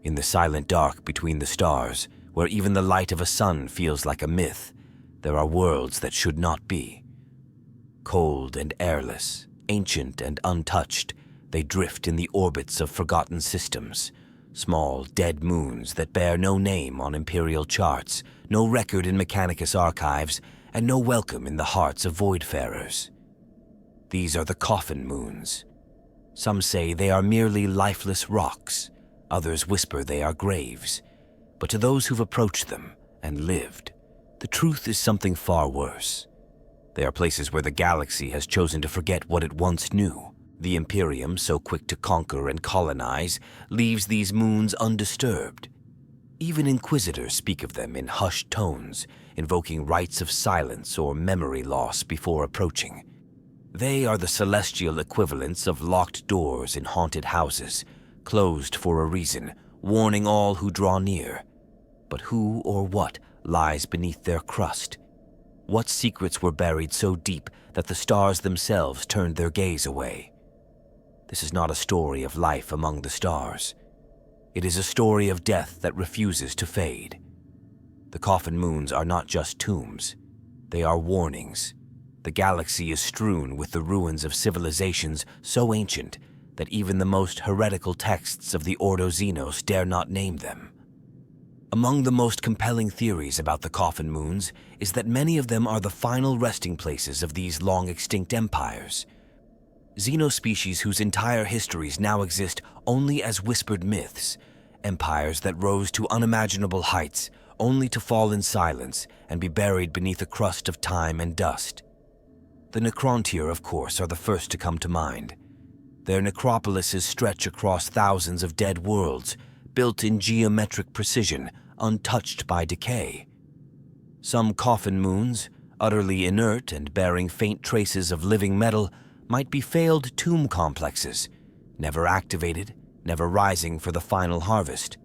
In the silent dark between the stars, where even the light of a sun feels like a myth, there are worlds that should not be. Cold and airless, ancient and untouched, they drift in the orbits of forgotten systems, small, dead moons that bear no name on Imperial charts, no record in Mechanicus archives, and no welcome in the hearts of voidfarers. These are the Coffin moons. Some say they are merely lifeless rocks, others whisper they are graves. But to those who've approached them and lived, the truth is something far worse. They are places where the galaxy has chosen to forget what it once knew. The Imperium, so quick to conquer and colonize, leaves these moons undisturbed. Even Inquisitors speak of them in hushed tones, invoking rites of silence or memory loss before approaching. They are the celestial equivalents of locked doors in haunted houses, closed for a reason, warning all who draw near. But who or what lies beneath their crust? What secrets were buried so deep that the stars themselves turned their gaze away? This is not a story of life among the stars. It is a story of death that refuses to fade. The Coffin moons are not just tombs. They are warnings. The galaxy is strewn with the ruins of civilizations so ancient that even the most heretical texts of the Ordo Xenos dare not name them. Among the most compelling theories about the Coffin moons is that many of them are the final resting places of these long-extinct empires. Xenospecies whose entire histories now exist only as whispered myths, empires that rose to unimaginable heights only to fall in silence and be buried beneath a crust of time and dust. The Necron tier, of course, are the first to come to mind. Their necropolises stretch across thousands of dead worlds, built in geometric precision, untouched by decay. Some Coffin moons, utterly inert and bearing faint traces of living metal, might be failed tomb complexes, never activated, never rising for the final harvest.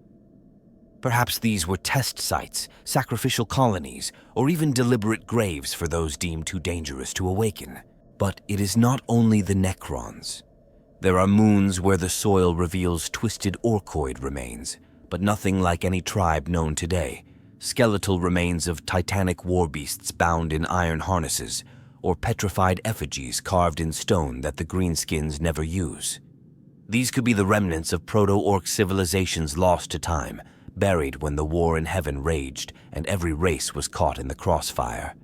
Perhaps these were test sites, sacrificial colonies, or even deliberate graves for those deemed too dangerous to awaken. But it is not only the Necrons. There are moons where the soil reveals twisted orcoid remains, but nothing like any tribe known today. Skeletal remains of titanic war beasts bound in iron harnesses, or petrified effigies carved in stone that the greenskins never use. These could be the remnants of proto-orc civilizations lost to time, buried when the war in heaven raged and every race was caught in the crossfire.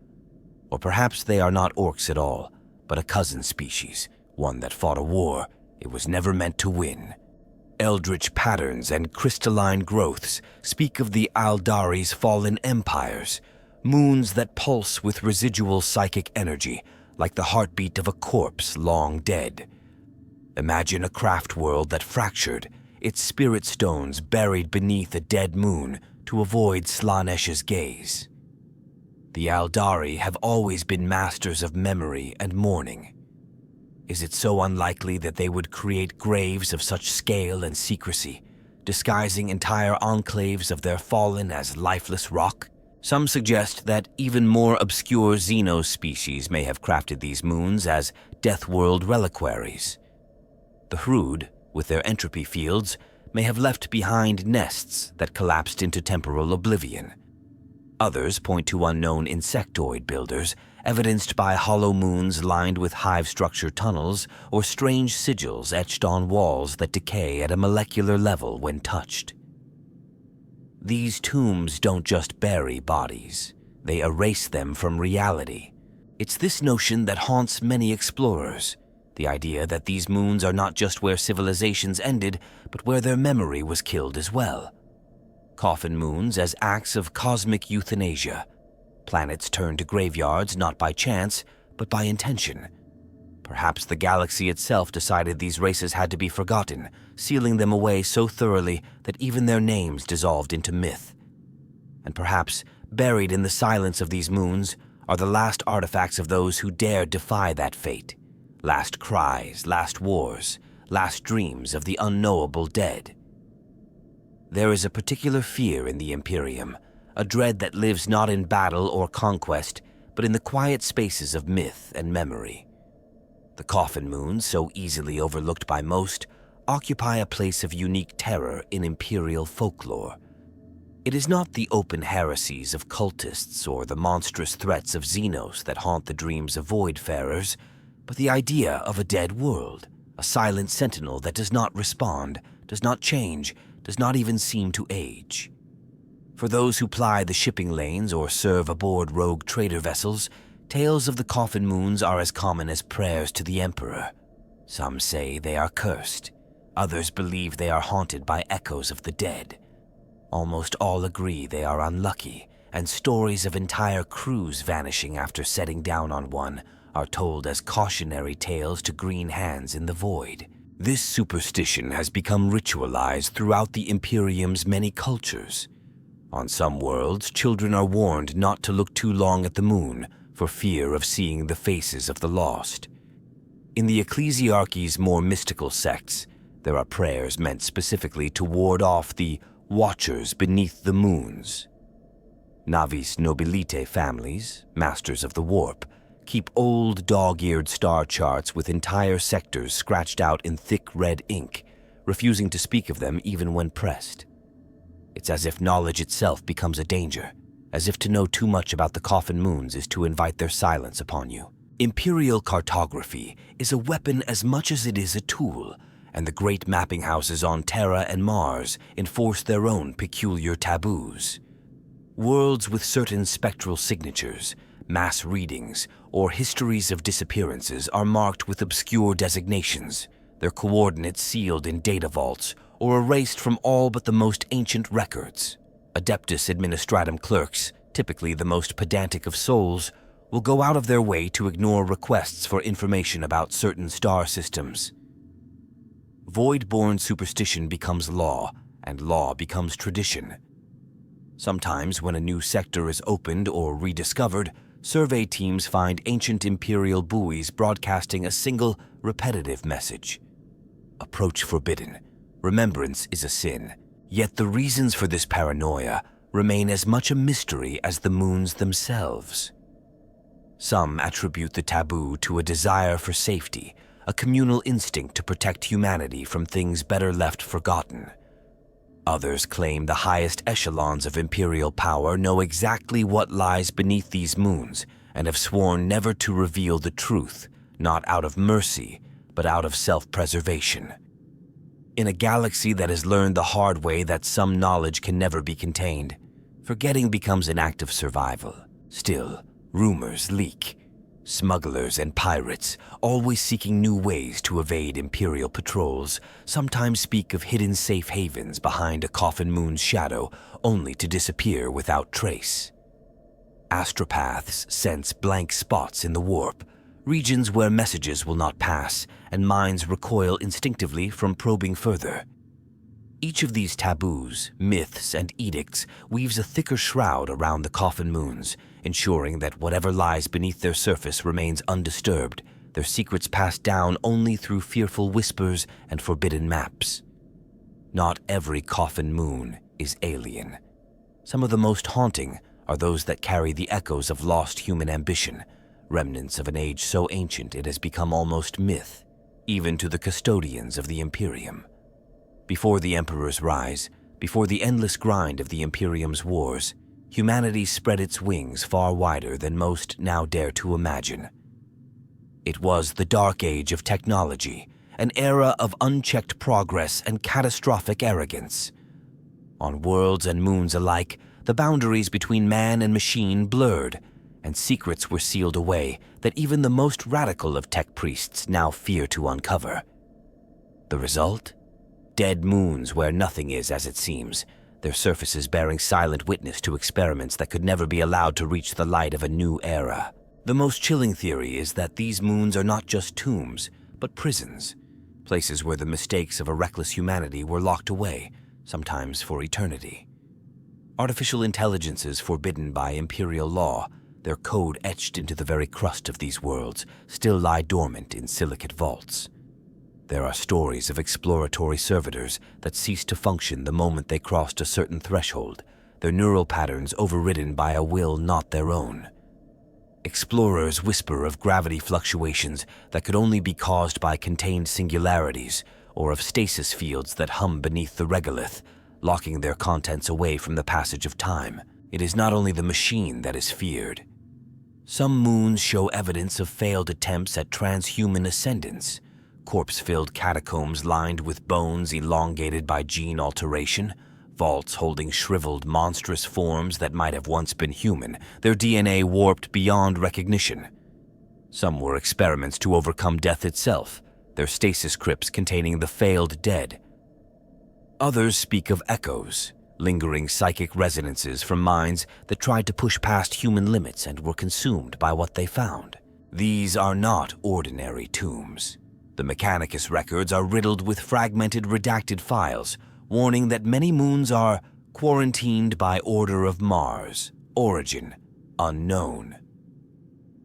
Or perhaps they are not orcs at all, but a cousin species, one that fought a war it was never meant to win. Eldritch patterns and crystalline growths speak of the Eldari's fallen empires, moons that pulse with residual psychic energy, like the heartbeat of a corpse long dead. Imagine a craft world that fractured, its spirit stones buried beneath a dead moon to avoid Slaanesh gaze. The Eldari have always been masters of memory and mourning. Is it so unlikely that they would create graves of such scale and secrecy, disguising entire enclaves of their fallen as lifeless rock? Some suggest that even more obscure Xenos species may have crafted these moons as Deathworld reliquaries. The Hrud, with their entropy fields, may have left behind nests that collapsed into temporal oblivion. Others point to unknown insectoid builders, evidenced by hollow moons lined with hive-structure tunnels or strange sigils etched on walls that decay at a molecular level when touched. These tombs don't just bury bodies, they erase them from reality. It's this notion that haunts many explorers, the idea that these moons are not just where civilizations ended, but where their memory was killed as well. Coffin moons as acts of cosmic euthanasia. Planets turn to graveyards not by chance, but by intention. Perhaps the galaxy itself decided these races had to be forgotten, sealing them away so thoroughly that even their names dissolved into myth. And perhaps, buried in the silence of these moons, are the last artifacts of those who dared defy that fate. Last cries, last wars, last dreams of the unknowable dead. There is a particular fear in the Imperium, a dread that lives not in battle or conquest, but in the quiet spaces of myth and memory. The Coffin moons, so easily overlooked by most, occupy a place of unique terror in Imperial folklore. It is not the open heresies of cultists or the monstrous threats of Xenos that haunt the dreams of voidfarers, but the idea of a dead world, a silent sentinel that does not respond, does not change, does not even seem to age. For those who ply the shipping lanes or serve aboard rogue trader vessels, tales of the Coffin moons are as common as prayers to the Emperor. Some say they are cursed. Others believe they are haunted by echoes of the dead. Almost all agree they are unlucky, and stories of entire crews vanishing after setting down on one are told as cautionary tales to green hands in the void. This superstition has become ritualized throughout the Imperium's many cultures. On some worlds, children are warned not to look too long at the moon for fear of seeing the faces of the lost. In the ecclesiarchy's more mystical sects, there are prayers meant specifically to ward off the watchers beneath the moons. Navis Nobilite families, masters of the warp, keep old dog-eared star charts with entire sectors scratched out in thick red ink, refusing to speak of them even when pressed. It's as if knowledge itself becomes a danger, as if to know too much about the Coffin moons is to invite their silence upon you. Imperial cartography is a weapon as much as it is a tool, and the great mapping houses on Terra and Mars enforce their own peculiar taboos. Worlds with certain spectral signatures, mass readings, or histories of disappearances are marked with obscure designations, their coordinates sealed in data vaults or erased from all but the most ancient records. Adeptus Administratum clerks, typically the most pedantic of souls, will go out of their way to ignore requests for information about certain star systems. Void-born superstition becomes law, and law becomes tradition. Sometimes, when a new sector is opened or rediscovered, survey teams find ancient Imperial buoys broadcasting a single, repetitive message. Approach forbidden. Remembrance is a sin. Yet the reasons for this paranoia remain as much a mystery as the moons themselves. Some attribute the taboo to a desire for safety, a communal instinct to protect humanity from things better left forgotten. Others claim the highest echelons of Imperial power know exactly what lies beneath these moons and have sworn never to reveal the truth, not out of mercy, but out of self-preservation. In a galaxy that has learned the hard way that some knowledge can never be contained, forgetting becomes an act of survival. Still, rumors leak. Smugglers and pirates, always seeking new ways to evade Imperial patrols, sometimes speak of hidden safe havens behind a Coffin moon's shadow, only to disappear without trace. Astropaths sense blank spots in the warp, regions where messages will not pass, and minds recoil instinctively from probing further. Each of these taboos, myths, and edicts weaves a thicker shroud around the Coffin moons, ensuring that whatever lies beneath their surface remains undisturbed, their secrets passed down only through fearful whispers and forbidden maps. Not every Coffin moon is alien. Some of the most haunting are those that carry the echoes of lost human ambition, remnants of an age so ancient it has become almost myth, even to the custodians of the Imperium. Before the Emperor's rise, before the endless grind of the Imperium's wars, humanity spread its wings far wider than most now dare to imagine. It was the dark age of technology, an era of unchecked progress and catastrophic arrogance. On worlds and moons alike, the boundaries between man and machine blurred, and secrets were sealed away that even the most radical of tech priests now fear to uncover. The result? Dead moons where nothing is as it seems, their surfaces bearing silent witness to experiments that could never be allowed to reach the light of a new era. The most chilling theory is that these moons are not just tombs, but prisons, places where the mistakes of a reckless humanity were locked away, sometimes for eternity. Artificial intelligences forbidden by Imperial law, their code etched into the very crust of these worlds, still lie dormant in silicate vaults. There are stories of exploratory servitors that ceased to function the moment they crossed a certain threshold, their neural patterns overridden by a will not their own. Explorers whisper of gravity fluctuations that could only be caused by contained singularities or of stasis fields that hum beneath the regolith, locking their contents away from the passage of time. It is not only the machine that is feared. Some moons show evidence of failed attempts at transhuman ascendance, corpse-filled catacombs lined with bones elongated by gene alteration, vaults holding shriveled, monstrous forms that might have once been human, their DNA warped beyond recognition. Some were experiments to overcome death itself, their stasis crypts containing the failed dead. Others speak of echoes, lingering psychic resonances from minds that tried to push past human limits and were consumed by what they found. These are not ordinary tombs. The Mechanicus records are riddled with fragmented, redacted files, warning that many moons are quarantined by order of Mars, origin unknown.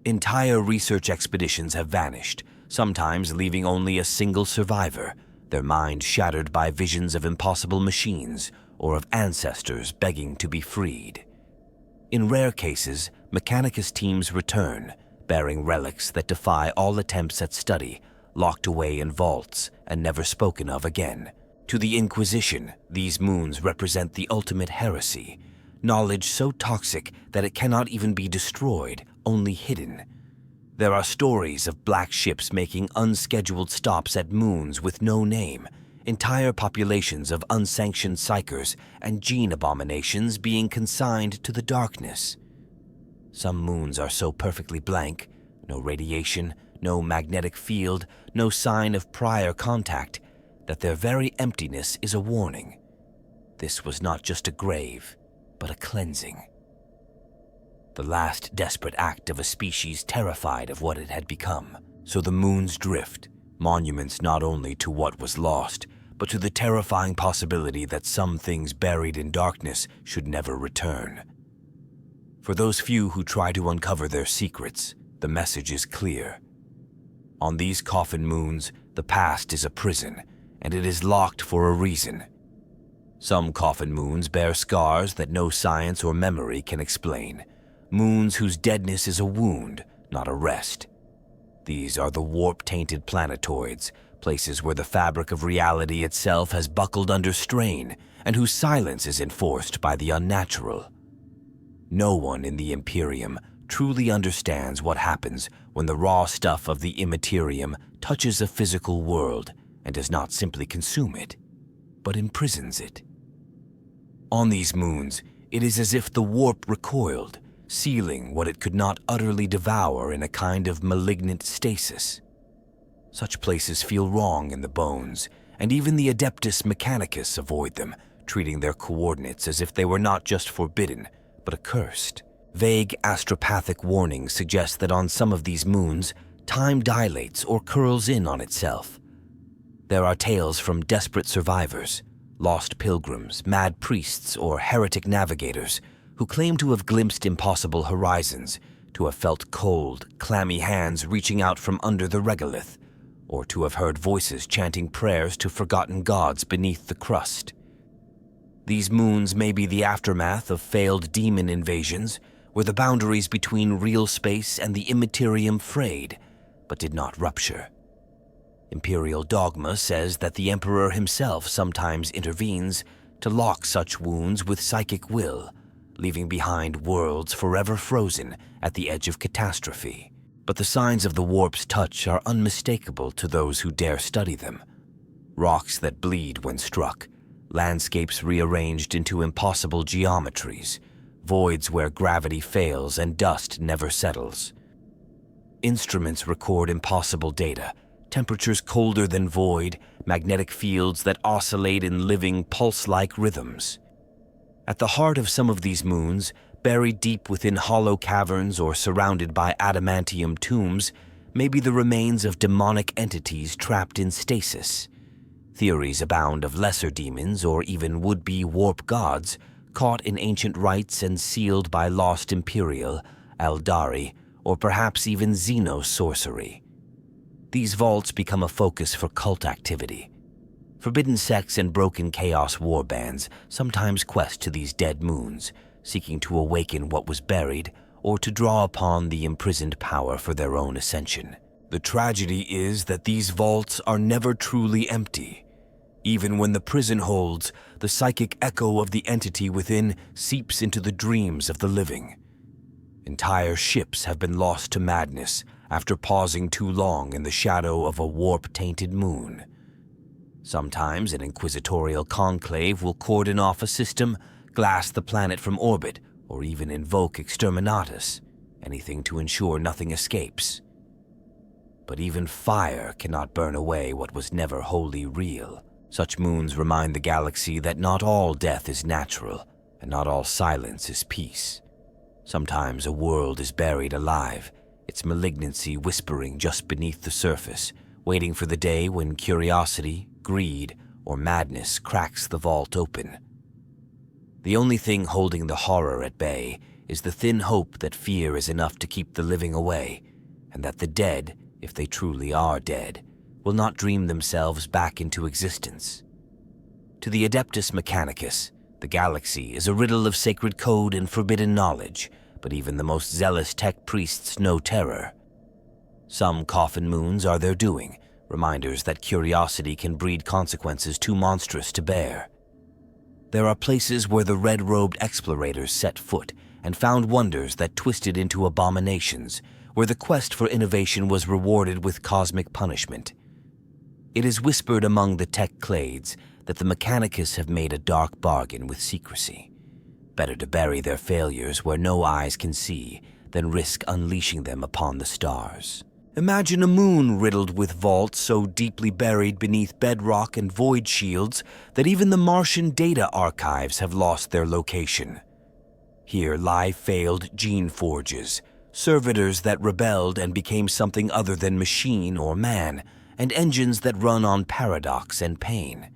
Entire research expeditions have vanished, sometimes leaving only a single survivor, their mind shattered by visions of impossible machines or of ancestors begging to be freed. In rare cases, Mechanicus teams return, bearing relics that defy all attempts at study, locked away in vaults and never spoken of again. To the Inquisition, these moons represent the ultimate heresy, knowledge so toxic that it cannot even be destroyed, only hidden. There are stories of black ships making unscheduled stops at moons with no name, entire populations of unsanctioned psychers and gene abominations being consigned to the darkness. Some moons are so perfectly blank, no radiation, no magnetic field, no sign of prior contact, that their very emptiness is a warning. This was not just a grave, but a cleansing. The last desperate act of a species terrified of what it had become. So the moons drift, monuments not only to what was lost, but to the terrifying possibility that some things buried in darkness should never return. For those few who try to uncover their secrets, the message is clear. On these Coffin moons, the past is a prison, and it is locked for a reason. Some Coffin moons bear scars that no science or memory can explain, moons whose deadness is a wound, not a rest. These are the warp-tainted planetoids, places where the fabric of reality itself has buckled under strain, and whose silence is enforced by the unnatural. No one in the Imperium truly understands what happens when the raw stuff of the immaterium touches a physical world and does not simply consume it, but imprisons it. On these moons, it is as if the warp recoiled, sealing what it could not utterly devour in a kind of malignant stasis. Such places feel wrong in the bones, and even the Adeptus Mechanicus avoid them, treating their coordinates as if they were not just forbidden, but accursed. Vague astropathic warnings suggest that on some of these moons, time dilates or curls in on itself. There are tales from desperate survivors, lost pilgrims, mad priests, or heretic navigators who claim to have glimpsed impossible horizons, to have felt cold, clammy hands reaching out from under the regolith, or to have heard voices chanting prayers to forgotten gods beneath the crust. These moons may be the aftermath of failed demon invasions, where the boundaries between real space and the immaterium frayed, but did not rupture. Imperial dogma says that the Emperor himself sometimes intervenes to lock such wounds with psychic will, leaving behind worlds forever frozen at the edge of catastrophe. But the signs of the warp's touch are unmistakable to those who dare study them. Rocks that bleed when struck, landscapes rearranged into impossible geometries, voids where gravity fails and dust never settles. Instruments record impossible data, temperatures colder than void, magnetic fields that oscillate in living, pulse-like rhythms. At the heart of some of these moons, buried deep within hollow caverns or surrounded by adamantium tombs, may be the remains of demonic entities trapped in stasis. Theories abound of lesser demons or even would-be warp gods, caught in ancient rites and sealed by lost Imperial, Eldari, or perhaps even Xeno sorcery. These vaults become a focus for cult activity. Forbidden sects and broken chaos warbands sometimes quest to these dead moons, seeking to awaken what was buried or to draw upon the imprisoned power for their own ascension. The tragedy is that these vaults are never truly empty. Even when the prison holds, the psychic echo of the entity within seeps into the dreams of the living. Entire ships have been lost to madness after pausing too long in the shadow of a warp-tainted moon. Sometimes an inquisitorial conclave will cordon off a system, glass the planet from orbit, or even invoke exterminatus, anything to ensure nothing escapes. But even fire cannot burn away what was never wholly real. Such moons remind the galaxy that not all death is natural, and not all silence is peace. Sometimes a world is buried alive, its malignancy whispering just beneath the surface, waiting for the day when curiosity, greed, or madness cracks the vault open. The only thing holding the horror at bay is the thin hope that fear is enough to keep the living away, and that the dead, if they truly are dead, will not dream themselves back into existence. To the Adeptus Mechanicus, the galaxy is a riddle of sacred code and forbidden knowledge, but even the most zealous tech priests know terror. Some coffin moons are their doing, reminders that curiosity can breed consequences too monstrous to bear. There are places where the red-robed explorators set foot and found wonders that twisted into abominations, where the quest for innovation was rewarded with cosmic punishment. It is whispered among the tech clades that the Mechanicus have made a dark bargain with secrecy. Better to bury their failures where no eyes can see than risk unleashing them upon the stars. Imagine a moon riddled with vaults so deeply buried beneath bedrock and void shields that even the Martian data archives have lost their location. Here lie failed gene forges, servitors that rebelled and became something other than machine or man, and engines that run on paradox and pain.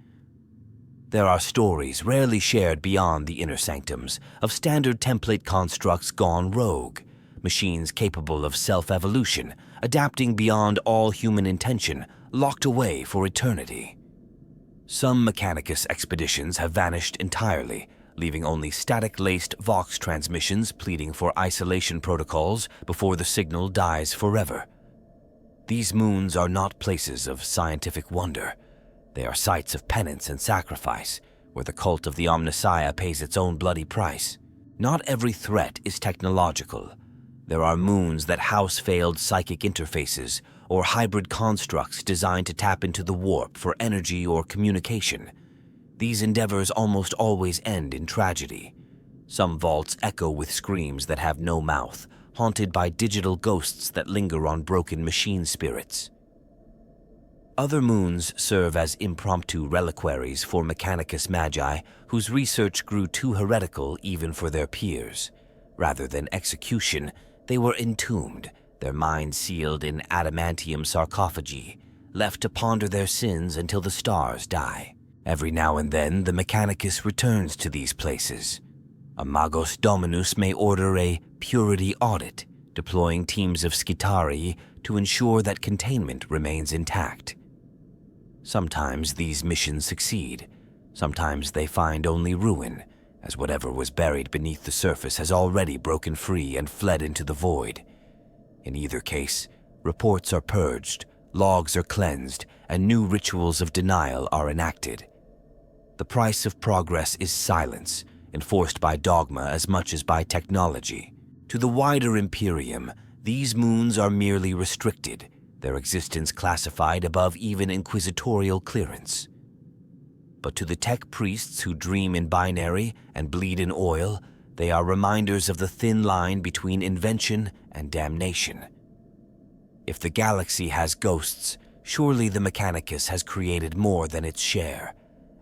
There are stories rarely shared beyond the inner sanctums of standard template constructs gone rogue, machines capable of self-evolution, adapting beyond all human intention, locked away for eternity. Some Mechanicus expeditions have vanished entirely, leaving only static-laced Vox transmissions pleading for isolation protocols before the signal dies forever. These moons are not places of scientific wonder. They are sites of penance and sacrifice, where the cult of the Omnissiah pays its own bloody price. Not every threat is technological. There are moons that house failed psychic interfaces or hybrid constructs designed to tap into the warp for energy or communication. These endeavors almost always end in tragedy. Some vaults echo with screams that have no mouth, haunted by digital ghosts that linger on broken machine spirits. Other moons serve as impromptu reliquaries for Mechanicus magi whose research grew too heretical even for their peers. Rather than execution, they were entombed, their minds sealed in adamantium sarcophagi, left to ponder their sins until the stars die. Every now and then, the Mechanicus returns to these places. A Magos Dominus may order a purity audit, deploying teams of Scitari to ensure that containment remains intact. Sometimes these missions succeed. Sometimes they find only ruin, as whatever was buried beneath the surface has already broken free and fled into the void. In either case, reports are purged, logs are cleansed, and new rituals of denial are enacted. The price of progress is silence, enforced by dogma as much as by technology. To the wider Imperium, these moons are merely restricted, their existence classified above even Inquisitorial clearance. But to the tech priests who dream in binary and bleed in oil, they are reminders of the thin line between invention and damnation. If the galaxy has ghosts, surely the Mechanicus has created more than its share,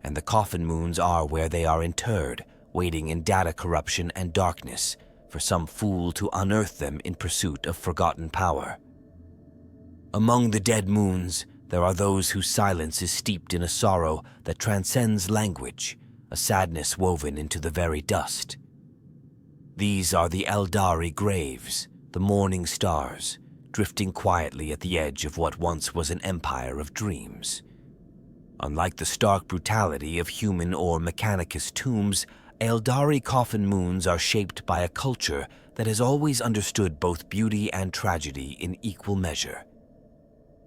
and the coffin moons are where they are interred, waiting in data corruption and darkness for some fool to unearth them in pursuit of forgotten power. Among the dead moons, there are those whose silence is steeped in a sorrow that transcends language, a sadness woven into the very dust. These are the Eldari graves, the morning stars, drifting quietly at the edge of what once was an empire of dreams. Unlike the stark brutality of human or Mechanicus tombs, Eldari coffin moons are shaped by a culture that has always understood both beauty and tragedy in equal measure.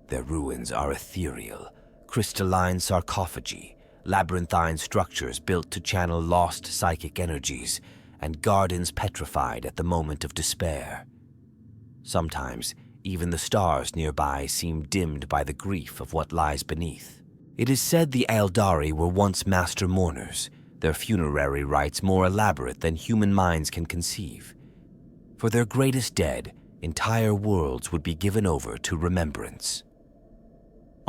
Their ruins are ethereal, crystalline sarcophagi, labyrinthine structures built to channel lost psychic energies, and gardens petrified at the moment of despair. Sometimes, even the stars nearby seem dimmed by the grief of what lies beneath. It is said the Eldari were once master mourners, their funerary rites more elaborate than human minds can conceive. For their greatest dead, entire worlds would be given over to remembrance.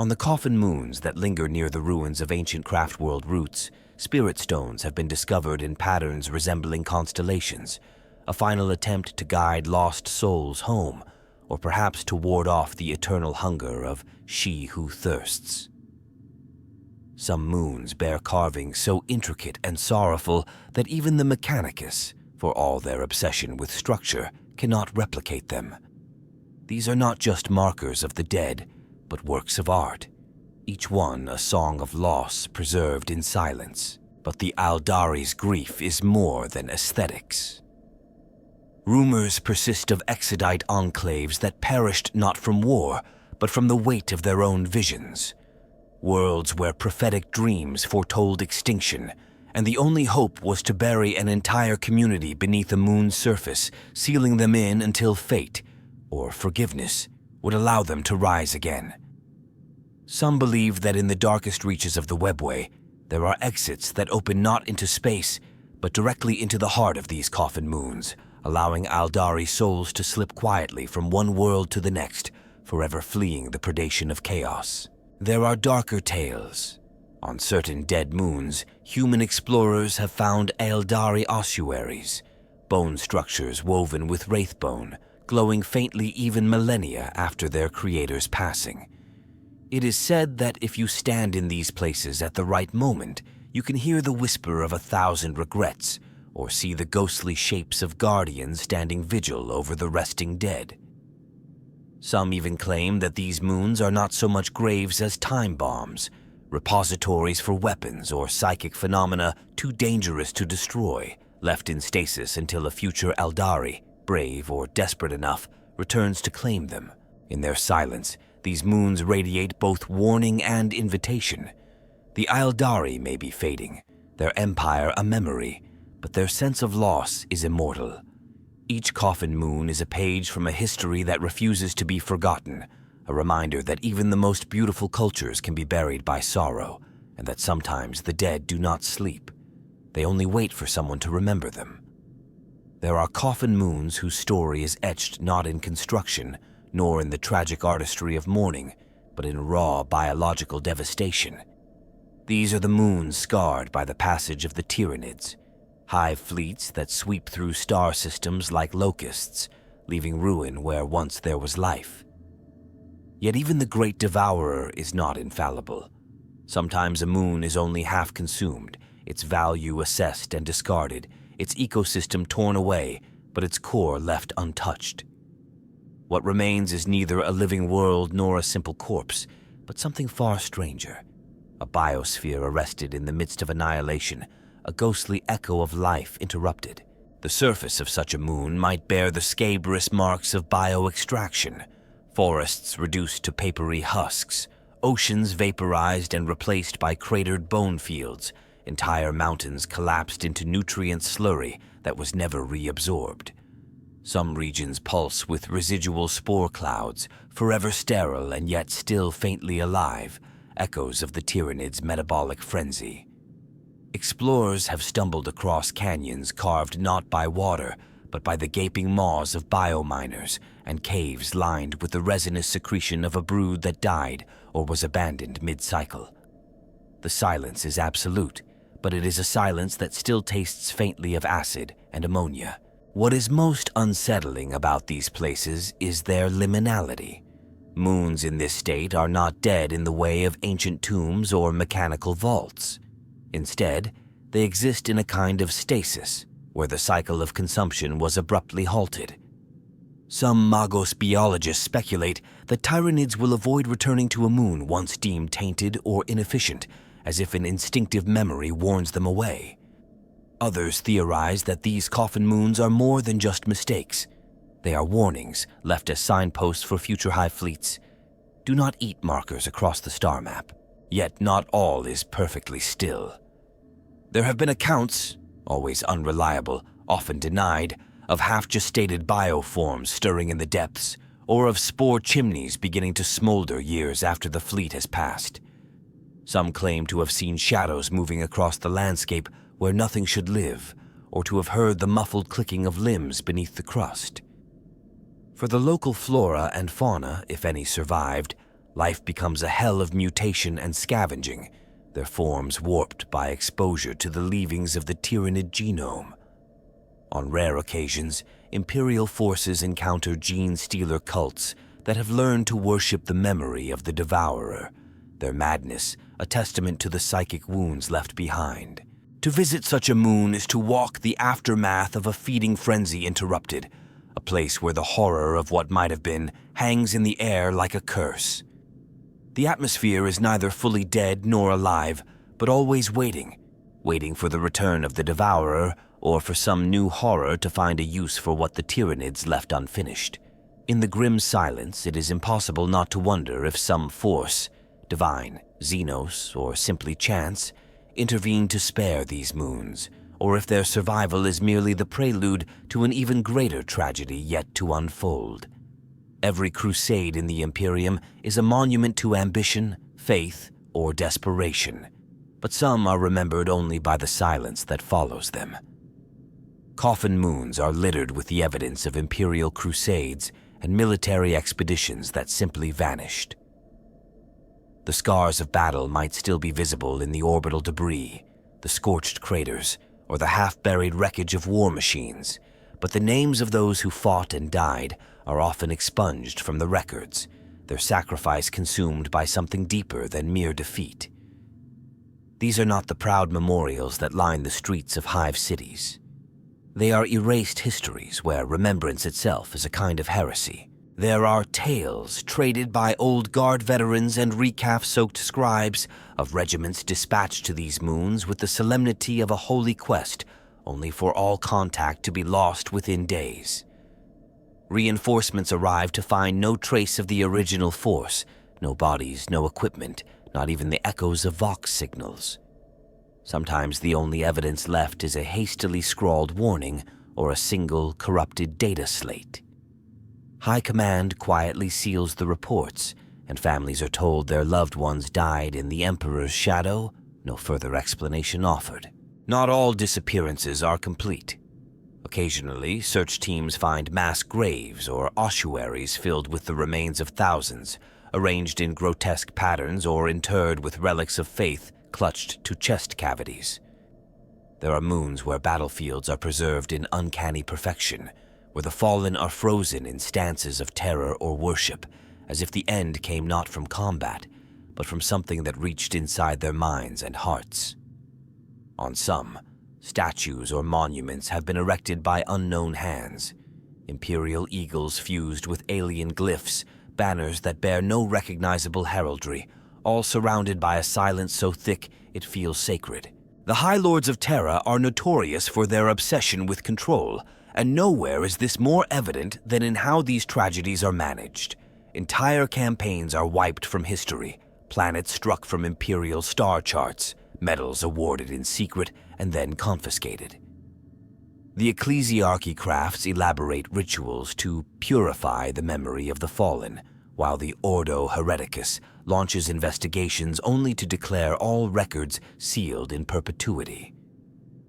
On the Coffin moons that linger near the ruins of ancient craftworld roots, spirit stones have been discovered in patterns resembling constellations, a final attempt to guide lost souls home, or perhaps to ward off the eternal hunger of she who thirsts. Some moons bear carvings so intricate and sorrowful that even the Mechanicus, for all their obsession with structure, cannot replicate them. These are not just markers of the dead, but works of art, each one a song of loss preserved in silence. But the Eldari's grief is more than aesthetics. Rumors persist of exodite enclaves that perished not from war, but from the weight of their own visions. Worlds where prophetic dreams foretold extinction, and the only hope was to bury an entire community beneath a moon's surface, sealing them in until fate, or forgiveness, would allow them to rise again. Some believe that in the darkest reaches of the webway, there are exits that open not into space, but directly into the heart of these Coffin moons, allowing Eldari souls to slip quietly from one world to the next, forever fleeing the predation of chaos. There are darker tales. On certain dead moons, human explorers have found Eldari ossuaries, bone structures woven with wraithbone, glowing faintly even millennia after their creator's passing. It is said that if you stand in these places at the right moment, you can hear the whisper of 1,000 regrets, or see the ghostly shapes of guardians standing vigil over the resting dead. Some even claim that these moons are not so much graves as time bombs, repositories for weapons or psychic phenomena too dangerous to destroy, left in stasis until a future Eldari, brave or desperate enough, returns to claim them. In their silence, these moons radiate both warning and invitation. The Eldari may be fading, their empire a memory, but their sense of loss is immortal. Each Coffin moon is a page from a history that refuses to be forgotten, a reminder that even the most beautiful cultures can be buried by sorrow, and that sometimes the dead do not sleep. They only wait for someone to remember them. There are Coffin moons whose story is etched not in construction, nor in the tragic artistry of mourning, but in raw biological devastation. These are the moons scarred by the passage of the Tyranids, hive fleets that sweep through star systems like locusts, leaving ruin where once there was life. Yet even the great devourer is not infallible. Sometimes a moon is only half consumed, its value assessed and discarded, its ecosystem torn away, but its core left untouched. What remains is neither a living world nor a simple corpse, but something far stranger. A biosphere arrested in the midst of annihilation, a ghostly echo of life interrupted. The surface of such a moon might bear the scabrous marks of bio-extraction, forests reduced to papery husks, oceans vaporized and replaced by cratered bone fields, entire mountains collapsed into nutrient slurry that was never reabsorbed. Some regions pulse with residual spore clouds, forever sterile and yet still faintly alive, echoes of the Tyranid's metabolic frenzy. Explorers have stumbled across canyons carved not by water, but by the gaping maws of biominers, and caves lined with the resinous secretion of a brood that died or was abandoned mid-cycle. The silence is absolute, but it is a silence that still tastes faintly of acid and ammonia. What is most unsettling about these places is their liminality. Moons in this state are not dead in the way of ancient tombs or mechanical vaults. Instead, they exist in a kind of stasis, where the cycle of consumption was abruptly halted. Some Magos biologists speculate that Tyranids will avoid returning to a moon once deemed tainted or inefficient, as if an instinctive memory warns them away. Others theorize that these Coffin moons are more than just mistakes. They are warnings left as signposts for future hive fleets. Do not eat markers across the star map. Yet not all is perfectly still. There have been accounts, always unreliable, often denied, of half-gestated bioforms stirring in the depths, or of spore chimneys beginning to smolder years after the fleet has passed. Some claim to have seen shadows moving across the landscape where nothing should live, or to have heard the muffled clicking of limbs beneath the crust. For the local flora and fauna, if any survived, life becomes a hell of mutation and scavenging, their forms warped by exposure to the leavings of the Tyranid genome. On rare occasions, Imperial forces encounter gene-stealer cults that have learned to worship the memory of the Devourer, their madness a testament to the psychic wounds left behind. To visit such a moon is to walk the aftermath of a feeding frenzy interrupted, a place where the horror of what might have been hangs in the air like a curse. The atmosphere is neither fully dead nor alive, but always waiting for the return of the Devourer or for some new horror to find a use for what the Tyranids left unfinished. In the grim silence, it is impossible not to wonder if some force, divine, Xenos, or simply chance, intervened to spare these moons, or if their survival is merely the prelude to an even greater tragedy yet to unfold. Every crusade in the Imperium is a monument to ambition, faith, or desperation, but some are remembered only by the silence that follows them. Coffin moons are littered with the evidence of Imperial crusades and military expeditions that simply vanished. The scars of battle might still be visible in the orbital debris, the scorched craters, or the half-buried wreckage of war machines, but the names of those who fought and died are often expunged from the records, their sacrifice consumed by something deeper than mere defeat. These are not the proud memorials that line the streets of hive cities. They are erased histories where remembrance itself is a kind of heresy. There are tales traded by old guard veterans and recaf-soaked scribes of regiments dispatched to these moons with the solemnity of a holy quest, only for all contact to be lost within days. Reinforcements arrive to find no trace of the original force, no bodies, no equipment, not even the echoes of Vox signals. Sometimes the only evidence left is a hastily scrawled warning or a single corrupted data slate. High Command quietly seals the reports, and families are told their loved ones died in the Emperor's shadow, no further explanation offered. Not all disappearances are complete. Occasionally, search teams find mass graves or ossuaries filled with the remains of thousands, arranged in grotesque patterns or interred with relics of faith clutched to chest cavities. There are moons where battlefields are preserved in uncanny perfection, where the fallen are frozen in stances of terror or worship, as if the end came not from combat, but from something that reached inside their minds and hearts. On some, statues or monuments have been erected by unknown hands, imperial eagles fused with alien glyphs, banners that bear no recognizable heraldry, all surrounded by a silence so thick it feels sacred. The High Lords of Terra are notorious for their obsession with control, and nowhere is this more evident than in how these tragedies are managed. Entire campaigns are wiped from history, planets struck from imperial star charts, medals awarded in secret and then confiscated. The ecclesiarchy crafts elaborate rituals to purify the memory of the fallen, while the Ordo Hereticus launches investigations only to declare all records sealed in perpetuity.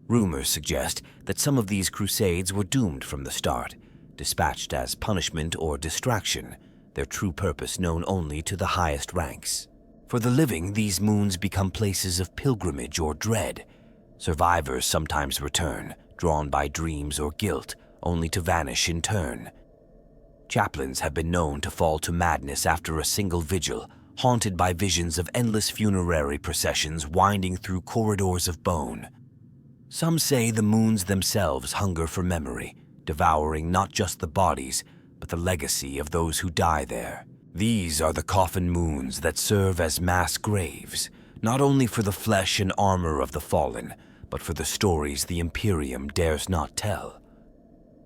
Rumors suggest that some of these crusades were doomed from the start, dispatched as punishment or distraction, their true purpose known only to the highest ranks. For the living, these moons become places of pilgrimage or dread. Survivors sometimes return, drawn by dreams or guilt, only to vanish in turn. Chaplains have been known to fall to madness after a single vigil, haunted by visions of endless funerary processions winding through corridors of bone. Some say the moons themselves hunger for memory, devouring not just the bodies, but the legacy of those who die there. These are the coffin moons that serve as mass graves, not only for the flesh and armor of the fallen, but for the stories the Imperium dares not tell.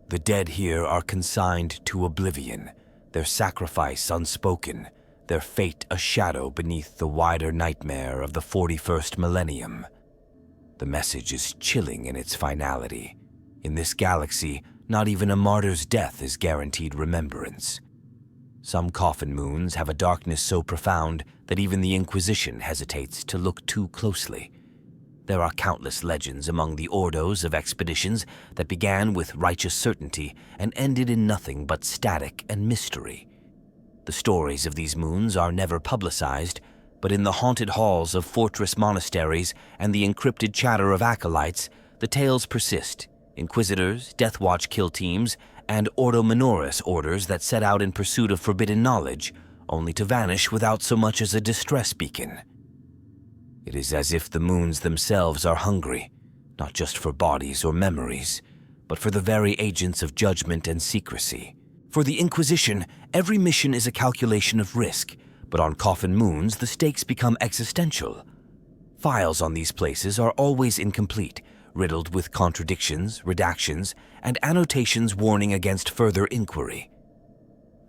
The dead here are consigned to oblivion, their sacrifice unspoken, their fate a shadow beneath the wider nightmare of the 41st millennium. The message is chilling in its finality. In this galaxy, not even a martyr's death is guaranteed remembrance. Some coffin moons have a darkness so profound that even the Inquisition hesitates to look too closely. There are countless legends among the ordos of expeditions that began with righteous certainty and ended in nothing but static and mystery. The stories of these moons are never publicized, but in the haunted halls of fortress monasteries and the encrypted chatter of acolytes, the tales persist. Inquisitors, Death Watch kill teams, and Ordo Minoris orders that set out in pursuit of forbidden knowledge, only to vanish without so much as a distress beacon. It is as if the moons themselves are hungry, not just for bodies or memories, but for the very agents of judgment and secrecy. For the Inquisition, every mission is a calculation of risk, but on coffin moons, the stakes become existential. Files on these places are always incomplete, riddled with contradictions, redactions, and annotations warning against further inquiry.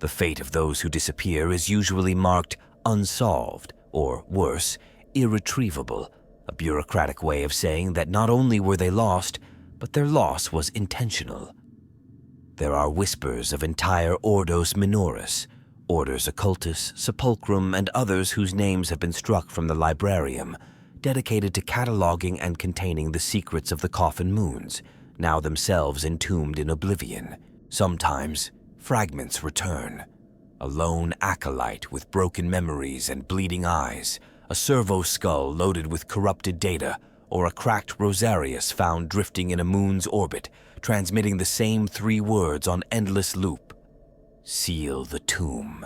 The fate of those who disappear is usually marked unsolved, or worse, irretrievable, a bureaucratic way of saying that not only were they lost, but their loss was intentional. There are whispers of entire Ordos Minoris, Orders Occultus, Sepulchrum, and others whose names have been struck from the Librarium, dedicated to cataloging and containing the secrets of the coffin moons, now themselves entombed in oblivion. Sometimes, fragments return. A lone acolyte with broken memories and bleeding eyes, a servo skull loaded with corrupted data, or a cracked rosarius found drifting in a moon's orbit, transmitting the same 3 words on endless loop: seal the tomb.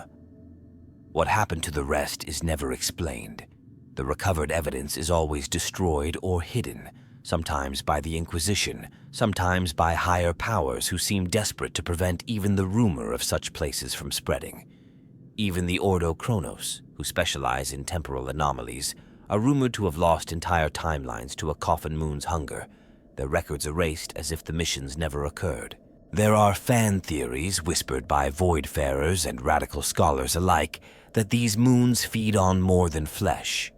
What happened to the rest is never explained. The recovered evidence is always destroyed or hidden, sometimes by the Inquisition, sometimes by higher powers who seem desperate to prevent even the rumor of such places from spreading. Even the Ordo Chronos, who specialize in temporal anomalies, are rumored to have lost entire timelines to a coffin moon's hunger, their records erased as if the missions never occurred. There are fan theories whispered by voidfarers and radical scholars alike that these moons feed on more than flesh.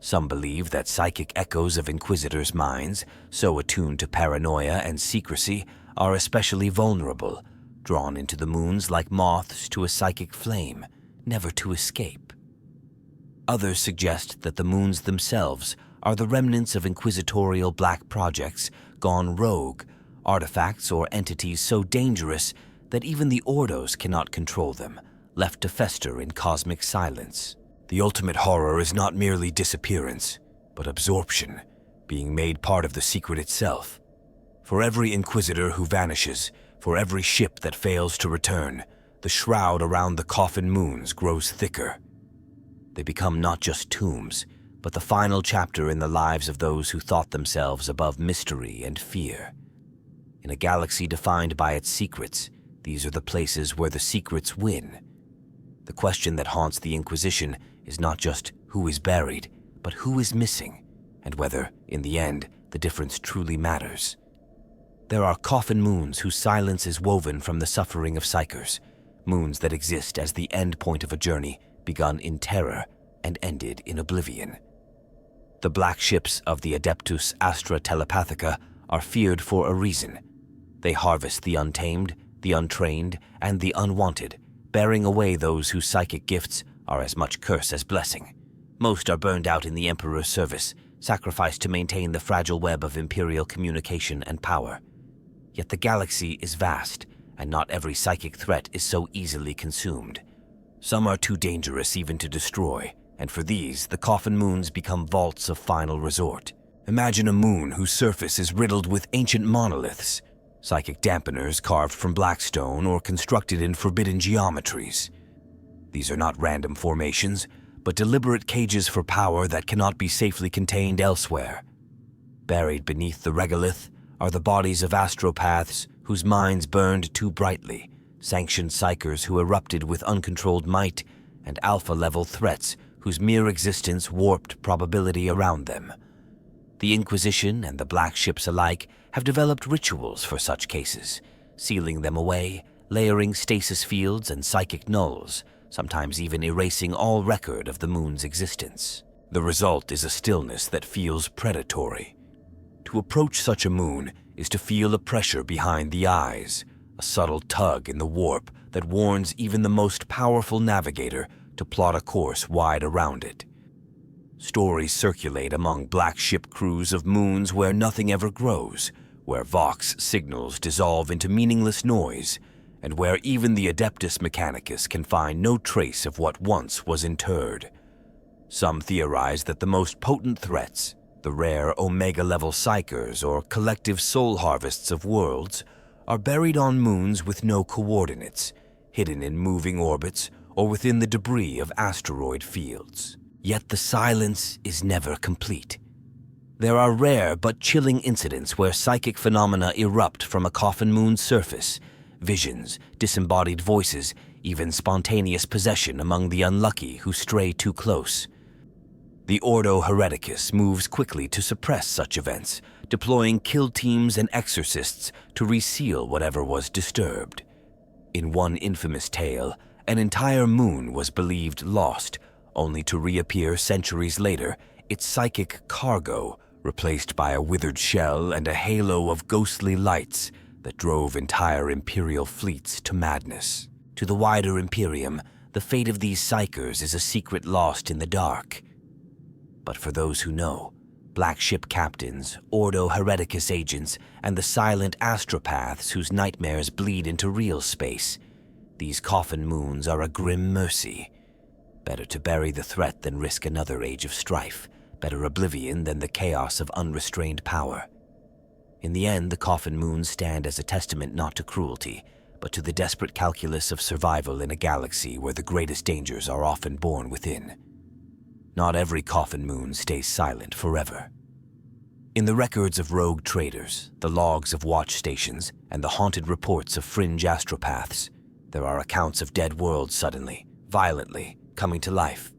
Some believe that psychic echoes of Inquisitors' minds, so attuned to paranoia and secrecy, are especially vulnerable, drawn into the moons like moths to a psychic flame, never to escape. Others suggest that the moons themselves are the remnants of inquisitorial black projects gone rogue, artifacts or entities so dangerous that even the Ordos cannot control them, left to fester in cosmic silence. The ultimate horror is not merely disappearance, but absorption, being made part of the secret itself. For every Inquisitor who vanishes, for every ship that fails to return, the shroud around the coffin moons grows thicker. They become not just tombs, but the final chapter in the lives of those who thought themselves above mystery and fear. In a galaxy defined by its secrets, these are the places where the secrets win. The question that haunts the Inquisition is not just who is buried, but who is missing, and whether, in the end, the difference truly matters. There are coffin moons whose silence is woven from the suffering of psychers, moons that exist as the end point of a journey begun in terror and ended in oblivion. The black ships of the Adeptus Astra Telepathica are feared for a reason. They harvest the untamed, the untrained, and the unwanted, bearing away those whose psychic gifts are as much curse as blessing. Most are burned out in the Emperor's service, sacrificed to maintain the fragile web of Imperial communication and power. Yet the galaxy is vast, and not every psychic threat is so easily consumed. Some are too dangerous even to destroy, and for these, the coffin moons become vaults of final resort. Imagine a moon whose surface is riddled with ancient monoliths, psychic dampeners carved from black stone or constructed in forbidden geometries. These are not random formations, but deliberate cages for power that cannot be safely contained elsewhere. Buried beneath the regolith are the bodies of astropaths whose minds burned too brightly, sanctioned psychers who erupted with uncontrolled might, and alpha-level threats whose mere existence warped probability around them. The Inquisition and the Black Ships alike have developed rituals for such cases, sealing them away, layering stasis fields and psychic nulls, sometimes even erasing all record of the moon's existence. The result is a stillness that feels predatory. To approach such a moon is to feel a pressure behind the eyes, a subtle tug in the warp that warns even the most powerful navigator to plot a course wide around it. Stories circulate among black ship crews of moons where nothing ever grows, where Vox signals dissolve into meaningless noise, and where even the Adeptus Mechanicus can find no trace of what once was interred. Some theorize that the most potent threats, the rare Omega-level psychers or collective soul harvests of worlds, are buried on moons with no coordinates, hidden in moving orbits or within the debris of asteroid fields. Yet the silence is never complete. There are rare but chilling incidents where psychic phenomena erupt from a Coffin moon's surface, visions, disembodied voices, even spontaneous possession among the unlucky who stray too close. The Ordo Hereticus moves quickly to suppress such events, deploying kill teams and exorcists to reseal whatever was disturbed. In one infamous tale, an entire moon was believed lost, only to reappear centuries later, its psychic cargo replaced by a withered shell and a halo of ghostly lights that drove entire Imperial fleets to madness. To the wider Imperium, the fate of these psychers is a secret lost in the dark. But for those who know, black ship captains, Ordo Hereticus agents, and the silent astropaths whose nightmares bleed into real space, these Coffin moons are a grim mercy. Better to bury the threat than risk another age of strife, better oblivion than the chaos of unrestrained power. In the end, the Coffin moons stand as a testament not to cruelty, but to the desperate calculus of survival in a galaxy where the greatest dangers are often born within. Not every Coffin moon stays silent forever. In the records of rogue traders, the logs of watch stations, and the haunted reports of fringe astropaths, there are accounts of dead worlds suddenly, violently, coming to life.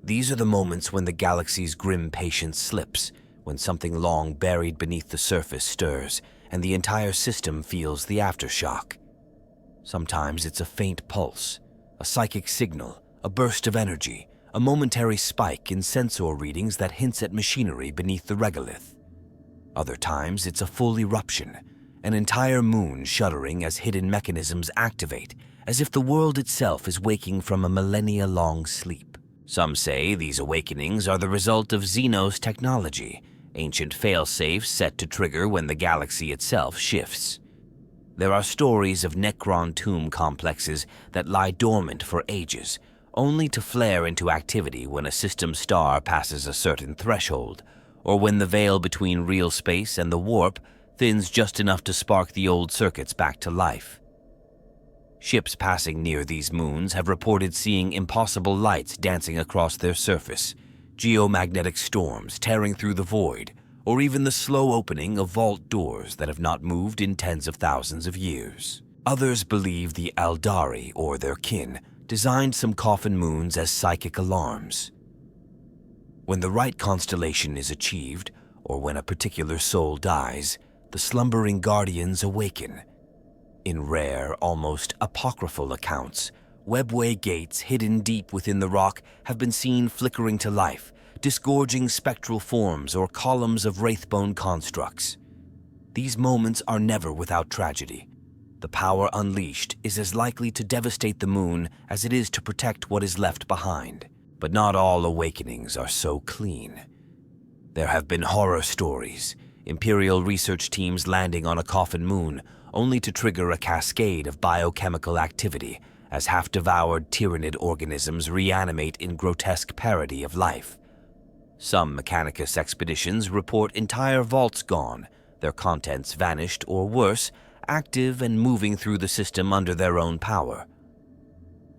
These are the moments when the galaxy's grim patience slips, when something long buried beneath the surface stirs, and the entire system feels the aftershock. Sometimes it's a faint pulse, a psychic signal, a burst of energy, a momentary spike in sensor readings that hints at machinery beneath the regolith. Other times it's a full eruption, an entire moon shuddering as hidden mechanisms activate, as if the world itself is waking from a millennia-long sleep. Some say these awakenings are the result of Xenos technology, ancient failsafes set to trigger when the galaxy itself shifts. There are stories of Necron tomb complexes that lie dormant for ages, only to flare into activity when a system star passes a certain threshold, or when the veil between real space and the warp thins just enough to spark the old circuits back to life. Ships passing near these moons have reported seeing impossible lights dancing across their surface, geomagnetic storms tearing through the void, or even the slow opening of vault doors that have not moved in tens of thousands of years. Others believe the Eldari, or their kin, designed some Coffin moons as psychic alarms. When the right constellation is achieved, or when a particular soul dies, the slumbering guardians awaken. In rare, almost apocryphal accounts, webway gates hidden deep within the rock have been seen flickering to life, disgorging spectral forms or columns of wraithbone constructs. These moments are never without tragedy. The power unleashed is as likely to devastate the moon as it is to protect what is left behind. But not all awakenings are so clean. There have been horror stories, Imperial research teams landing on a Coffin moon only to trigger a cascade of biochemical activity as half-devoured Tyranid organisms reanimate in grotesque parody of life. Some Mechanicus expeditions report entire vaults gone, their contents vanished or worse, active and moving through the system under their own power.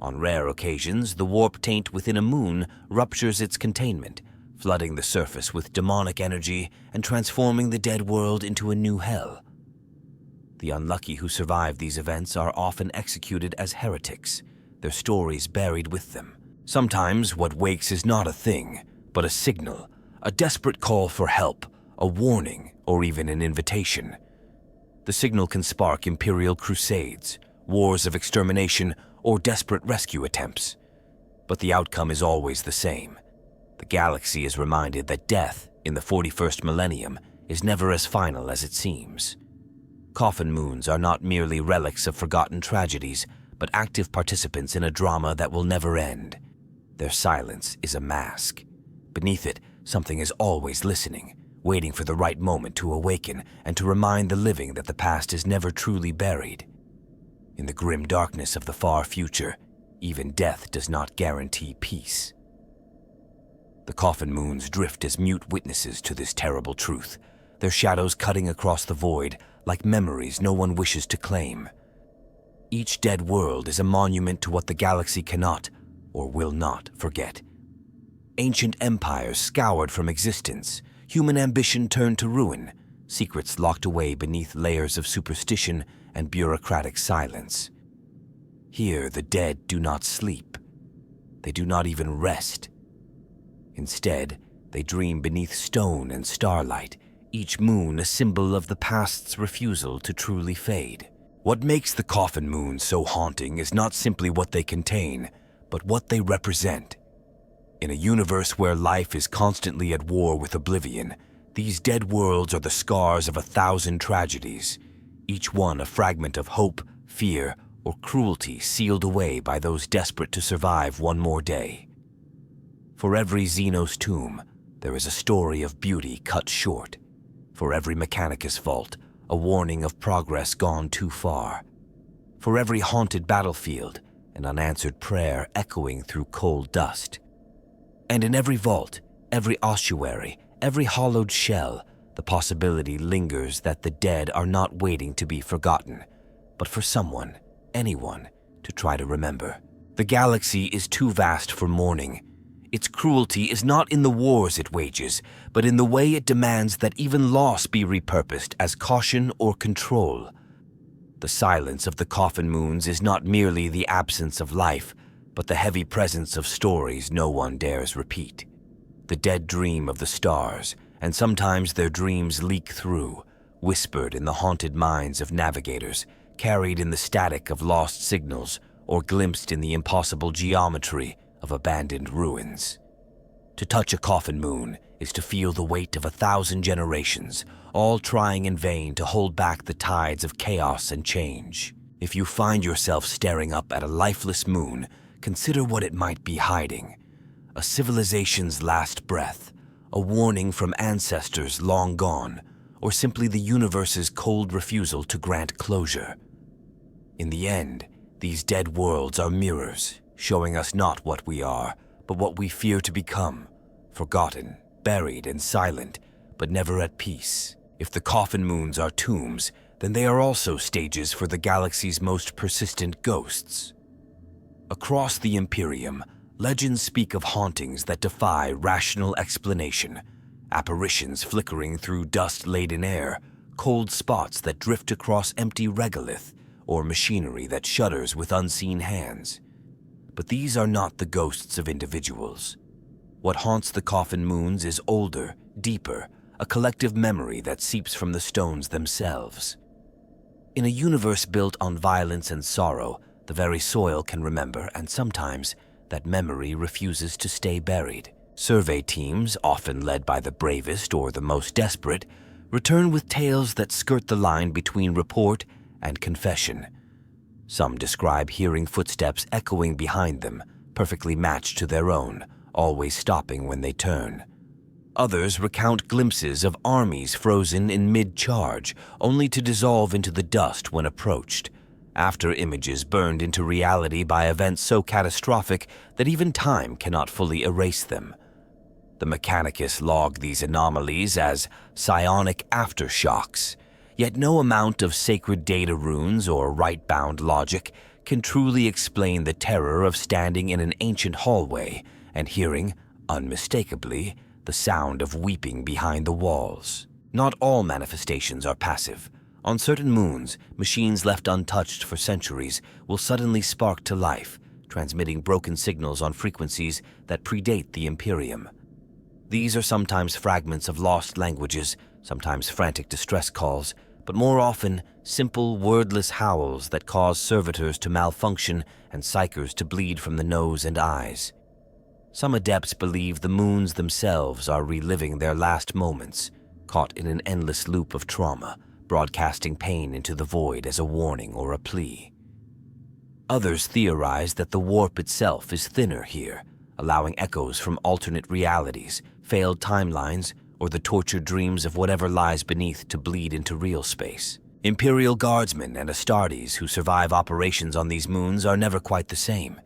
On rare occasions, the warp taint within a moon ruptures its containment, flooding the surface with demonic energy and transforming the dead world into a new hell. The unlucky who survive these events are often executed as heretics, their stories buried with them. Sometimes what wakes is not a thing, but a signal, a desperate call for help, a warning, or even an invitation. The signal can spark Imperial crusades, wars of extermination, or desperate rescue attempts. But the outcome is always the same. The galaxy is reminded that death in the 41st millennium is never as final as it seems. Coffin moons are not merely relics of forgotten tragedies, but active participants in a drama that will never end. Their silence is a mask. Beneath it, something is always listening, waiting for the right moment to awaken and to remind the living that the past is never truly buried. In the grim darkness of the far future, even death does not guarantee peace. The Coffin moons drift as mute witnesses to this terrible truth, their shadows cutting across the void like memories no one wishes to claim. Each dead world is a monument to what the galaxy cannot or will not forget. Ancient empires scoured from existence, human ambition turned to ruin, secrets locked away beneath layers of superstition and bureaucratic silence. Here, the dead do not sleep. They do not even rest. Instead, they dream beneath stone and starlight, each moon a symbol of the past's refusal to truly fade. What makes the Coffin moons so haunting is not simply what they contain, but what they represent. In a universe where life is constantly at war with oblivion, these dead worlds are the scars of 1,000 tragedies, each one a fragment of hope, fear, or cruelty sealed away by those desperate to survive one more day. For every Xenos tomb, there is a story of beauty cut short. For every Mechanicus vault, a warning of progress gone too far. For every haunted battlefield, an unanswered prayer echoing through cold dust. And in every vault, every ossuary, every hollowed shell, the possibility lingers that the dead are not waiting to be forgotten, but for someone, anyone, to try to remember. The galaxy is too vast for mourning. Its cruelty is not in the wars it wages, but in the way it demands that even loss be repurposed as caution or control. The silence of the Coffin moons is not merely the absence of life, but the heavy presence of stories no one dares repeat. The dead dream of the stars, and sometimes their dreams leak through, whispered in the haunted minds of navigators, carried in the static of lost signals, or glimpsed in the impossible geometry of abandoned ruins. To touch a Coffin moon is to feel the weight of 1,000 generations, all trying in vain to hold back the tides of chaos and change. If you find yourself staring up at a lifeless moon, consider what it might be hiding. A civilization's last breath, a warning from ancestors long gone, or simply the universe's cold refusal to grant closure. In the end, these dead worlds are mirrors, showing us not what we are, but what we fear to become, forgotten, buried, and silent, but never at peace. If the Coffin moons are tombs, then they are also stages for the galaxy's most persistent ghosts. Across the Imperium, legends speak of hauntings that defy rational explanation, apparitions flickering through dust-laden air, cold spots that drift across empty regolith, or machinery that shudders with unseen hands. But these are not the ghosts of individuals. What haunts the Coffin moons is older, deeper, a collective memory that seeps from the stones themselves. In a universe built on violence and sorrow, the very soil can remember, and sometimes that memory refuses to stay buried. Survey teams, often led by the bravest or the most desperate, return with tales that skirt the line between report and confession. Some describe hearing footsteps echoing behind them, perfectly matched to their own, always stopping when they turn. Others recount glimpses of armies frozen in mid-charge, only to dissolve into the dust when approached, after images burned into reality by events so catastrophic that even time cannot fully erase them. The Mechanicus log these anomalies as psionic aftershocks, yet no amount of sacred data runes or right-bound logic can truly explain the terror of standing in an ancient hallway and hearing, unmistakably, the sound of weeping behind the walls. Not all manifestations are passive. On certain moons, machines left untouched for centuries will suddenly spark to life, transmitting broken signals on frequencies that predate the Imperium. These are sometimes fragments of lost languages, sometimes frantic distress calls, but more often simple, wordless howls that cause servitors to malfunction and psychers to bleed from the nose and eyes. Some adepts believe the moons themselves are reliving their last moments, caught in an endless loop of trauma, broadcasting pain into the void as a warning or a plea. Others theorize that the warp itself is thinner here, allowing echoes from alternate realities, failed timelines, or the tortured dreams of whatever lies beneath to bleed into real space. Imperial guardsmen and Astartes who survive operations on these moons are never quite the same.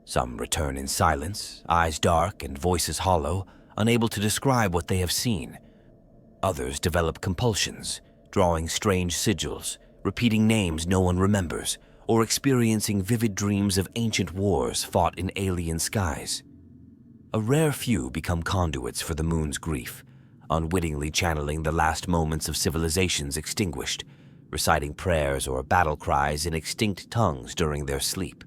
Some return in silence, eyes dark and voices hollow, unable to describe what they have seen. Others develop compulsions, drawing strange sigils, repeating names no one remembers, or experiencing vivid dreams of ancient wars fought in alien skies. A rare few become conduits for the moon's grief, unwittingly channeling the last moments of civilizations extinguished, reciting prayers or battle cries in extinct tongues during their sleep.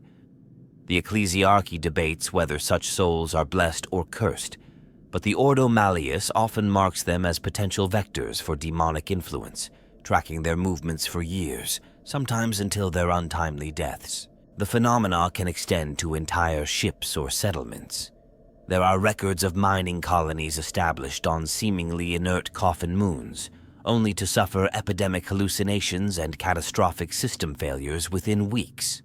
The ecclesiarchy debates whether such souls are blessed or cursed, but the Ordo Malleus often marks them as potential vectors for demonic influence, tracking their movements for years, sometimes until their untimely deaths. The phenomena can extend to entire ships or settlements. There are records of mining colonies established on seemingly inert Coffin moons, only to suffer epidemic hallucinations and catastrophic system failures within weeks.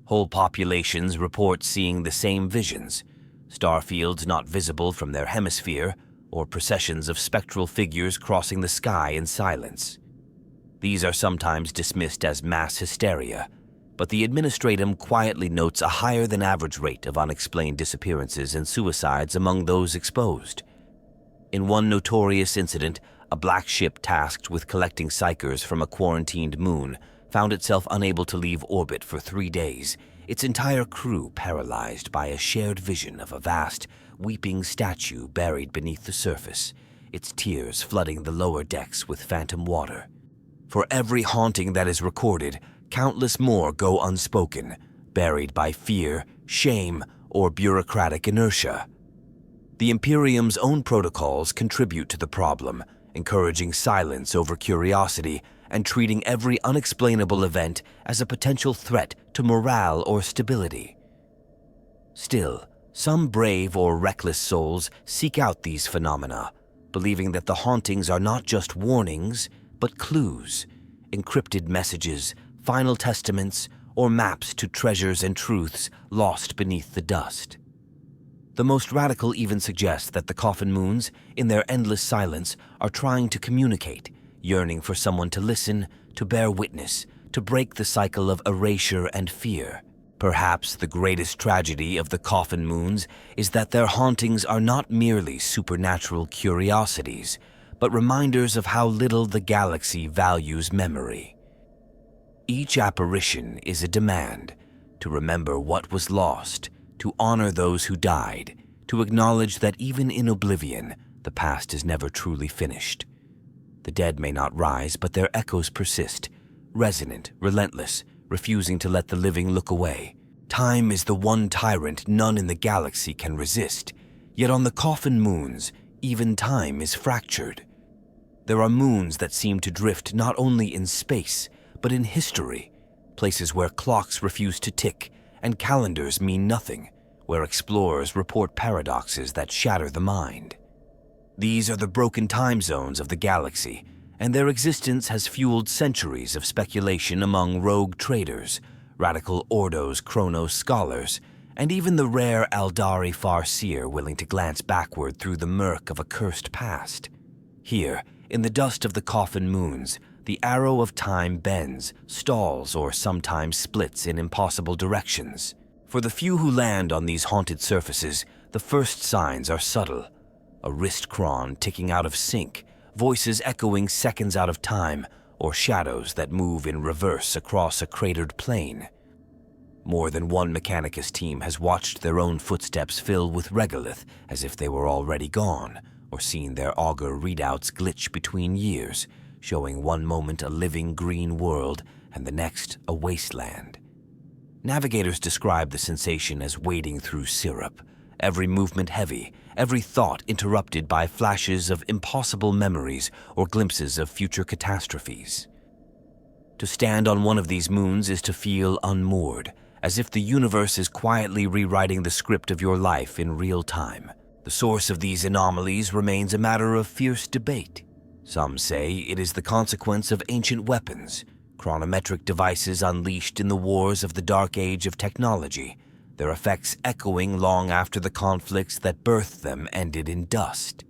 Whole populations report seeing the same visions, star fields not visible from their hemisphere, or processions of spectral figures crossing the sky in silence. These are sometimes dismissed as mass hysteria, but the Administratum quietly notes a higher-than-average rate of unexplained disappearances and suicides among those exposed. In one notorious incident, a black ship tasked with collecting psychers from a quarantined moon found itself unable to leave orbit for 3 days, its entire crew paralyzed by a shared vision of a vast, weeping statue buried beneath the surface, its tears flooding the lower decks with phantom water. For every haunting that is recorded, countless more go unspoken, buried by fear, shame, or bureaucratic inertia. The Imperium's own protocols contribute to the problem, encouraging silence over curiosity and treating every unexplainable event as a potential threat to morale or stability. Still, some brave or reckless souls seek out these phenomena, believing that the hauntings are not just warnings, but clues, encrypted messages, final testaments, or maps to treasures and truths lost beneath the dust. The most radical even suggest that the Coffin moons, in their endless silence, are trying to communicate, yearning for someone to listen, to bear witness, to break the cycle of erasure and fear. Perhaps the greatest tragedy of the Coffin moons is that their hauntings are not merely supernatural curiosities, but reminders of how little the galaxy values memory. Each apparition is a demand to remember what was lost, to honor those who died, to acknowledge that even in oblivion, the past is never truly finished. The dead may not rise, but their echoes persist, resonant, relentless, refusing to let the living look away. Time is the one tyrant none in the galaxy can resist, yet on the Coffin moons, even time is fractured. There are moons that seem to drift not only in space, but in history, places where clocks refuse to tick and calendars mean nothing, where explorers report paradoxes that shatter the mind. These are the broken time zones of the galaxy, and their existence has fueled centuries of speculation among rogue traders, radical Ordo's Chronos scholars, and even the rare Eldari farseer willing to glance backward through the murk of a cursed past. Here, in the dust of the Coffin moons, the arrow of time bends, stalls, or sometimes splits in impossible directions. For the few who land on these haunted surfaces, the first signs are subtle. A wrist cron ticking out of sync, voices echoing seconds out of time, or shadows that move in reverse across a cratered plane. More than one Mechanicus team has watched their own footsteps fill with regolith as if they were already gone, or seen their augur readouts glitch between years, showing one moment a living green world and the next a wasteland. Navigators describe the sensation as wading through syrup, every movement heavy, every thought interrupted by flashes of impossible memories or glimpses of future catastrophes. To stand on one of these moons is to feel unmoored, as if the universe is quietly rewriting the script of your life in real time. The source of these anomalies remains a matter of fierce debate. Some say it is the consequence of ancient weapons, chronometric devices unleashed in the wars of the dark age of technology, their effects echoing long after the conflicts that birthed them ended in dust.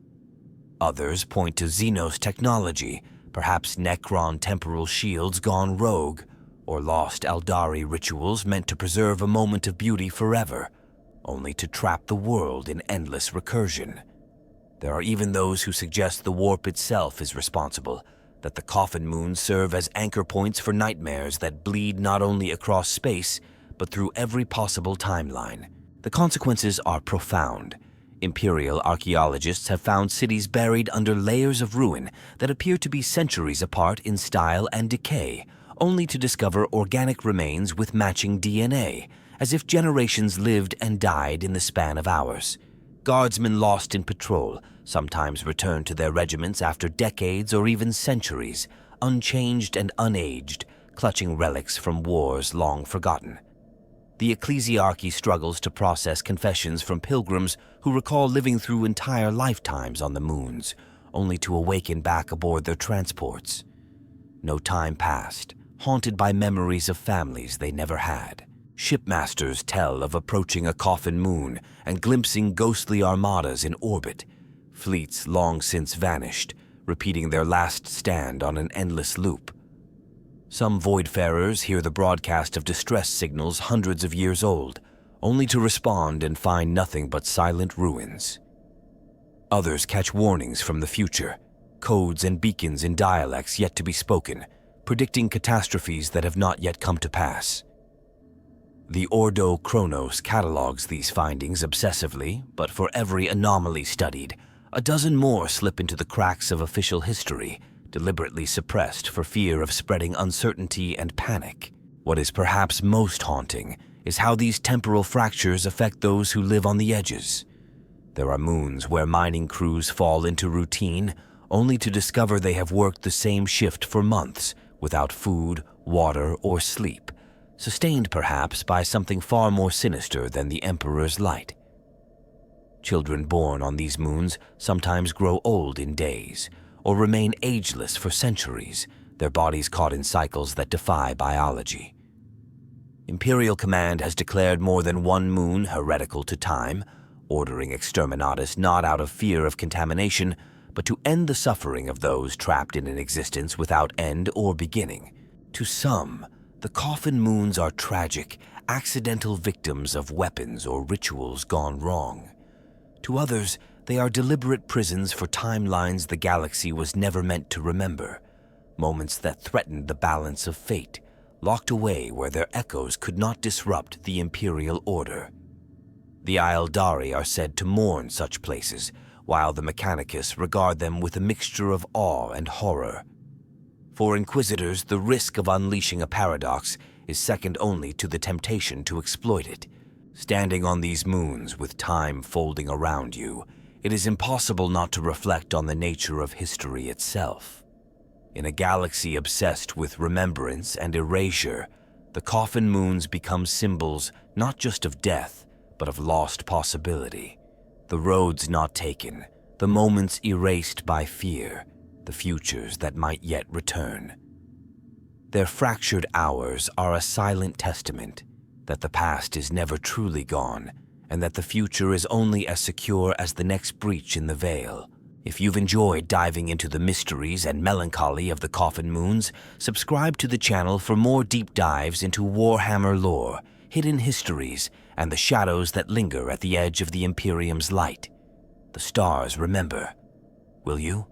Others point to Xenos technology, perhaps Necron temporal shields gone rogue, or lost Eldari rituals meant to preserve a moment of beauty forever, only to trap the world in endless recursion. There are even those who suggest the warp itself is responsible, that the Coffin moons serve as anchor points for nightmares that bleed not only across space, but through every possible timeline. The consequences are profound. Imperial archaeologists have found cities buried under layers of ruin that appear to be centuries apart in style and decay, only to discover organic remains with matching DNA, as if generations lived and died in the span of hours. Guardsmen lost in patrol sometimes return to their regiments after decades or even centuries, unchanged and unaged, clutching relics from wars long forgotten. The ecclesiarchy struggles to process confessions from pilgrims who recall living through entire lifetimes on the moons, only to awaken back aboard their transports. No time passed, haunted by memories of families they never had. Shipmasters tell of approaching a Coffin moon and glimpsing ghostly armadas in orbit, fleets long since vanished, repeating their last stand on an endless loop. Some voidfarers hear the broadcast of distress signals hundreds of years old, only to respond and find nothing but silent ruins. Others catch warnings from the future, codes and beacons in dialects yet to be spoken, predicting catastrophes that have not yet come to pass. The Ordo Chronos catalogs these findings obsessively, but for every anomaly studied, a dozen more slip into the cracks of official history, deliberately suppressed for fear of spreading uncertainty and panic. What is perhaps most haunting is how these temporal fractures affect those who live on the edges. There are moons where mining crews fall into routine, only to discover they have worked the same shift for months, without food, water, or sleep, sustained perhaps by something far more sinister than the Emperor's light. Children born on these moons sometimes grow old in days, or remain ageless for centuries, their bodies caught in cycles that defy biology. Imperial Command has declared more than one moon heretical to time, ordering exterminatus not out of fear of contamination, but to end the suffering of those trapped in an existence without end or beginning. To some, the Coffin moons are tragic, accidental victims of weapons or rituals gone wrong. To others, they are deliberate prisons for timelines the galaxy was never meant to remember, moments that threatened the balance of fate, locked away where their echoes could not disrupt the Imperial order. The Eldari are said to mourn such places, while the Mechanicus regard them with a mixture of awe and horror. For Inquisitors, the risk of unleashing a paradox is second only to the temptation to exploit it. Standing on these moons with time folding around you, it is impossible not to reflect on the nature of history itself. In a galaxy obsessed with remembrance and erasure, the Coffin moons become symbols not just of death, but of lost possibility. The roads not taken, the moments erased by fear, the futures that might yet return. Their fractured hours are a silent testament that the past is never truly gone, and that the future is only as secure as the next breach in the veil. If you've enjoyed diving into the mysteries and melancholy of the Coffin moons, subscribe to the channel for more deep dives into Warhammer lore, hidden histories, and the shadows that linger at the edge of the Imperium's light. The stars remember. Will you?